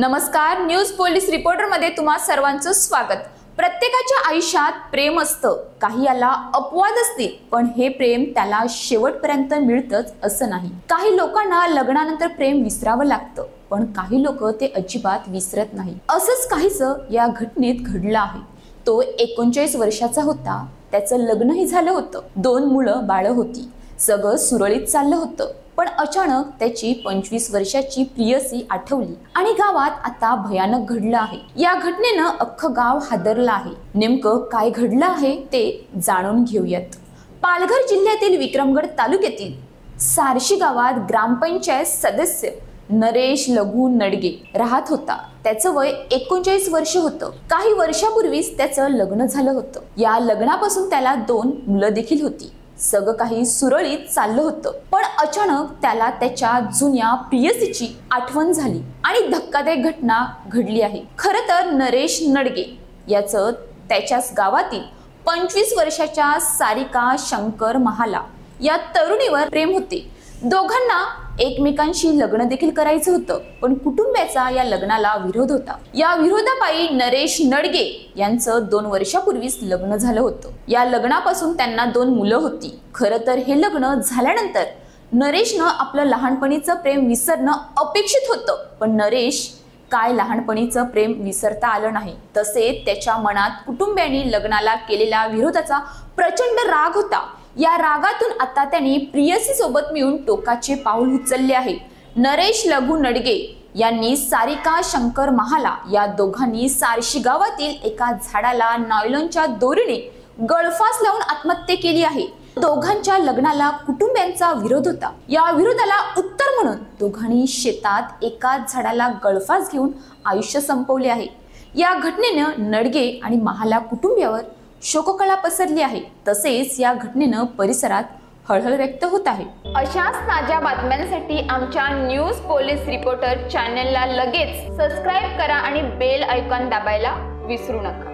नमस्कार, news police reporter मध्ये तुम्हा सर्वांचं स्वागत। प्रत्येकाच्या आयुष्यात प्रेम असतं, काही याला अपवाद असतील, पण हे प्रेम त्याला शेवटपर्यंत मिळतच असं नाही। काही लोकांना लग्नानंतर प्रेम विसरावं लागतं, पण काही लोक ते अजिबात विसरत नाही। असंच काहीसं या घटनेत घडलं आहे। तो 39 वर्षाचा होता, त्याचं लग्नही झालं होतं, 2 मुलं बाळ होती, सगळं सुरळीत चाललं होतं। पण अचानक त्याची 25 वर्षाची प्रियसी आठवली आणि गावात आता भयानक घडलं आहे। या घटनेनं अख्खं गाव हादरलं आहे। नेमकं काय घडलं आहे ते जाणून घेऊयात। पालघर जिल्ह्यातील विक्रमगड तालुक्यातील सारशी गावात ग्रामपंचायत सदस्य नरेश लघु नडगे राहत होता। त्याचं वय 39 वर्ष होतं। काही वर्षापूर्वीच त्याचं लग्न झालं होतं। या लग्नापासून त्याला 2 मुलं देखील होती। सगळं काही सुरळीत चाललं होतं, पण अचानक त्याला त्याच्या जुन्या प्रियसीची आठवण झाली आणि धक्कादायक घटना घडली आहे। खरं तर नरेश नडगे याचं त्याच्याच गावातील 25 वर्षाच्या सारिका शंकर महाला या तरुणीवर प्रेम होते। दोघांना एकमेकांशी लग्न देखील करायचं होतं, पण कुटुंबाचा या लग्नाला विरोध होता। या विरोधापायी नरेश नडगे यांचं 2 वर्षापूर्वीच लग्न झालं होतं। या लग्नापासून त्यांना 2 मुलं होती। खरं तर हे लग्न झाल्यानंतर नरेशनं आपलं लहानपणीचं प्रेम विसरणं अपेक्षित होतं, पण नरेश काय लहानपणीचं प्रेम विसरता आलं नाही। तसेच त्याच्या मनात कुटुंबियांनी लग्नाला केलेल्या विरोधाचा प्रचंड राग होता। या रागातून आता त्यांनी प्रियसी सोबत मिळून टोकाचे पाऊल उचलले आहे। नरेश लघु नडगे यांनी सारिका शंकर महाला या दोघांनी सारशी गावातील एका झाडाला नायलॉनच्या दोरीने गळफास लावून आत्महत्या केली आहे। दोघांच्या लग्नाला कुटुंबियांचा विरोध होता। या विरोधाला उत्तर म्हणून दोघांनी शेतात एकाच झाडाला गळफास घेऊन आयुष्य संपवले आहे। या घटनेनं नडगे आणि महाला कुटुंबियावर शोककळा पसरली आहे। तसेच या घटनेनं परिसरात हळहळ व्यक्त होत आहे। अशाच ताज्या बातम्यांसाठी आमच्या न्यूज पोलीस रिपोर्टर चॅनलला लगेच सबस्क्राइब करा आणि बेल आयकॉन दाबायला विसरू नका।